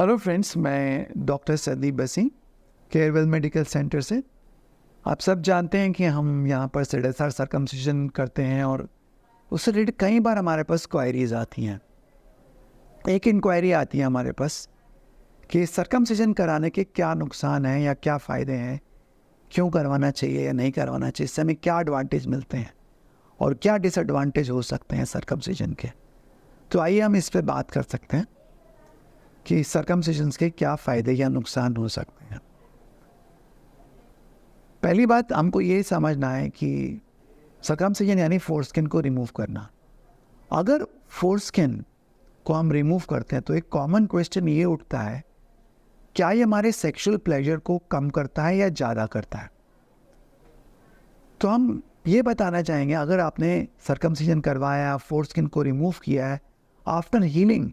Hello friends, मैं doctor Sandeep बसी Carewell medical centre से। आप सब जानते हैं कि हम यहाँ पर सीडेसर सर्कमसिजन करते हैं और उससे रिलेटेड कई बार हमारे पास क्वायरीज आती हैं। एक इंक्वायरी आती है हमारे पास कि सर्कमसिजन कराने के क्या नुकसान हैं या क्या फ़ायदे हैं, क्यों करवाना चाहिए या नहीं करवाना चाहिए, इससे हमें क्या एडवांटेज मिलते हैं और क्या डिसएडवांटेज हो सकते हैं सर्कमसिजन के। तो आइए हम इस पर बात कर सकते हैं कि सर्कमसिजन्स के क्या फ़ायदे या नुकसान हो सकते हैं। पहली बात हमको ये समझना है कि सर्कमसिजन यानी फोरस्किन को रिमूव करना। अगर फोरस्किन को हम रिमूव करते हैं तो एक कॉमन क्वेश्चन ये उठता है, क्या ये हमारे सेक्सुअल प्लेजर को कम करता है या ज़्यादा करता है। तो हम ये बताना चाहेंगे, अगर आपने सर्कमसिजन करवाया, फोरस्किन को रिमूव किया है, आफ्टर हीलिंग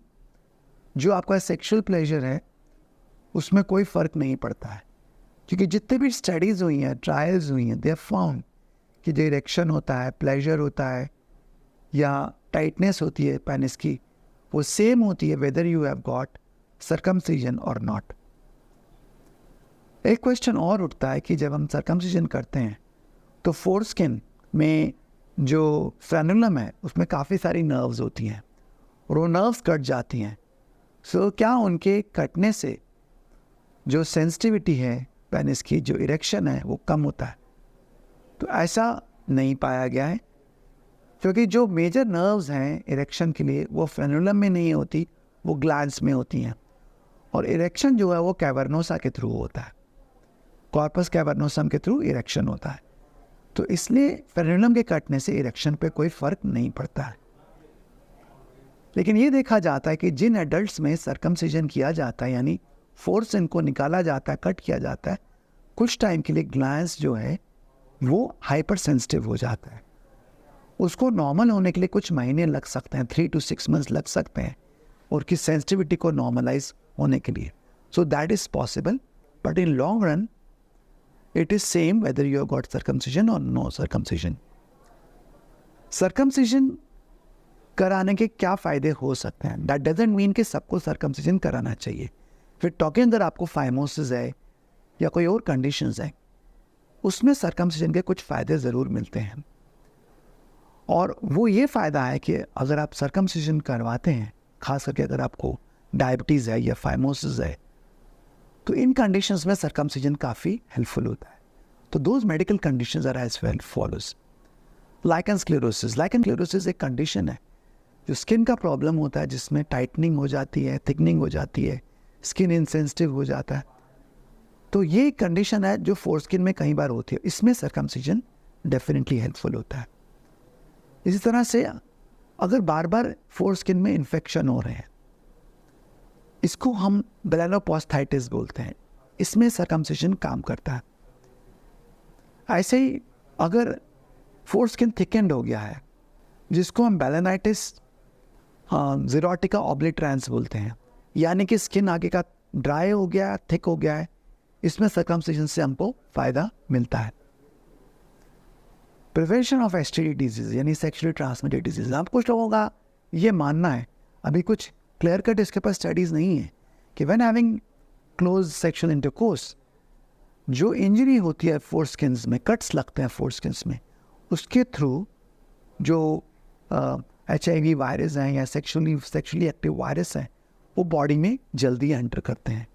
जो आपका सेक्सुअल प्लेजर है उसमें कोई फ़र्क नहीं पड़ता है। क्योंकि जितने भी स्टडीज़ हुई हैं, ट्रायल्स हुई हैं, दे हैव फाउंड कि जो इरेक्शन होता है, प्लेजर होता है या टाइटनेस होती है पेनिस की, वो सेम होती है whether you have got circumcision और नॉट। एक क्वेश्चन और उठता है कि जब हम सर्कमसिजन करते हैं तो फोरस्किन में जो फ्रेनुलम है उसमें काफ़ी सारी नर्व्स होती हैं और वो नर्व्स कट जाती हैं। सो क्या उनके कटने से जो सेंसिटिविटी है पेनिस की, जो इरेक्शन है, वो कम होता है? तो ऐसा नहीं पाया गया है, क्योंकि जो मेजर नर्व्स हैं इरेक्शन के लिए वो फ्रेनुलम में नहीं होती, वो ग्लैंड्स में होती हैं। और इरेक्शन जो है वो कैवर्नोसा के थ्रू होता है, कॉर्पस कैवर्नोसम के थ्रू इरेक्शन होता है। तो इसलिए फ्रेनुलम के कटने से इरेक्शन पे कोई फ़र्क नहीं पड़ता है। लेकिन ये देखा जाता है कि जिन एडल्ट्स में सर्कमसिजन किया जाता है, यानी फोरस्किन को निकाला जाता है, कट किया जाता है, कुछ टाइम के लिए ग्लैंड्स जो है वो हाइपर सेंसिटिव हो जाता है। उसको नॉर्मल होने के लिए कुछ महीने लग सकते हैं, 3 to 6 months लग सकते हैं, और कि सेंसिटिविटी को नॉर्मलाइज होने के लिए। So that is possible, but in long run it is same whether you have got circumcision और नो सर्कमसिजन। सर्कमसिजन कराने के क्या फ़ायदे हो सकते हैं? दैट डजंट मीन कि सबको सर्कमसिजन कराना चाहिए। फिर टॉकिंग अगर आपको फाइमोसिस है या कोई और कंडीशंस है, उसमें सर्कमसिजन के कुछ फ़ायदे ज़रूर मिलते हैं। और वो ये फ़ायदा है कि अगर आप सर्कमसिजन करवाते हैं, ख़ास करके अगर आपको डायबिटीज़ है या फाइमोसिस है, तो इन कंडीशंस में सर्कमसिजन काफ़ी हेल्पफुल होता है। तो those medical conditions are as well follows. Lichen sclerosis एक कंडीशन है जो स्किन का प्रॉब्लम होता है, जिसमें टाइटनिंग हो जाती है, थिकनिंग हो जाती है, स्किन इंसेंसिटिव हो जाता है। तो ये कंडीशन है जो फोरस्किन में कई बार होती है, इसमें सर्कमसिजन डेफिनेटली हेल्पफुल होता है। इसी तरह से अगर बार बार फोरस्किन में इन्फेक्शन हो रहे हैं, इसको हम बेलेनोपोस्थाइटिस बोलते हैं, इसमें सर्कमसिजन काम करता है। ऐसे ही अगर फोरस्किन थिकेंड हो गया है, जिसको हम बेलेनाइटिस ज़ीरोटिका ऑब्लिटरेंस बोलते हैं, यानी कि स्किन आगे का ड्राई हो गया, थिक हो गया है, इसमें सर्कमसिजन से हमको फ़ायदा मिलता है। प्रिवेंशन ऑफ एसटीडी डिजीज़ यानी सेक्सुअली ट्रांसमिटेड डिजीज़, आप कुछ लोगों का ये मानना है, अभी कुछ क्लियर कट इसके पास स्टडीज़ नहीं है, कि when having close sexual intercourse जो इंजरी होती है फोरस्किन्स में, कट्स लगते हैं फोरस्किन्स में, उसके थ्रू जो HIV वायरस हैं या सेक्सुअली एक्टिव वायरस हैं, वो बॉडी में जल्दी एंटर करते हैं।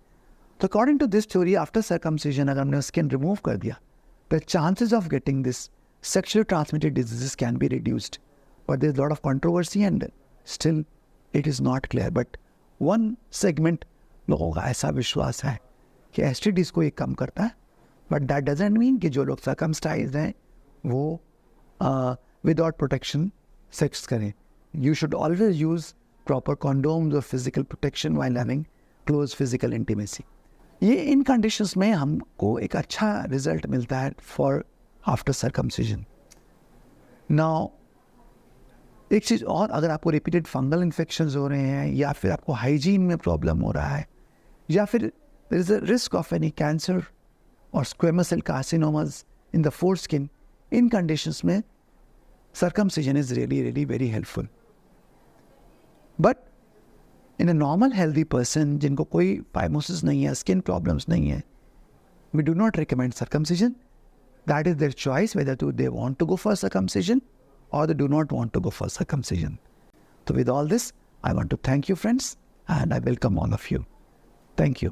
तो according to this theory, after circumcision अगर हमने स्किन रिमूव कर दिया, the chances of getting this sexually transmitted diseases can be reduced. But there is lot of controversy and still it is not clear. But one segment लोगों का ऐसा विश्वास है कि STDs को ये कम करता है, बट दैट डजंट मीन कि जो लोग सर्कमस्टाइज्ड हैं वो विदाउट प्रोटेक्शन सेक्स करें। You should always use proper condoms or physical protection while having close physical intimacy. ये इन कंडीशंस में हमको एक अच्छा रिजल्ट मिलता है फॉर आफ्टर सर्कमसिजन। नाउ एक चीज़ और, अगर आपको रिपीटेड फंगल इन्फेक्शंस हो रहे हैं या फिर आपको हाइजीन में प्रॉब्लम हो रहा है या फिर there is a risk of any cancer और squamous cell carcinomas in the foreskin, in conditions में circumcision is really very helpful. But in a normal healthy person जिनको कोई फाइमोसिस नहीं है, स्किन प्रॉब्लम्स नहीं है, we do not recommend circumcision. That is their choice whether they want to go for circumcision or they do not want to go for circumcision. So with all this, I want to thank you friends, and I welcome all of you. Thank you.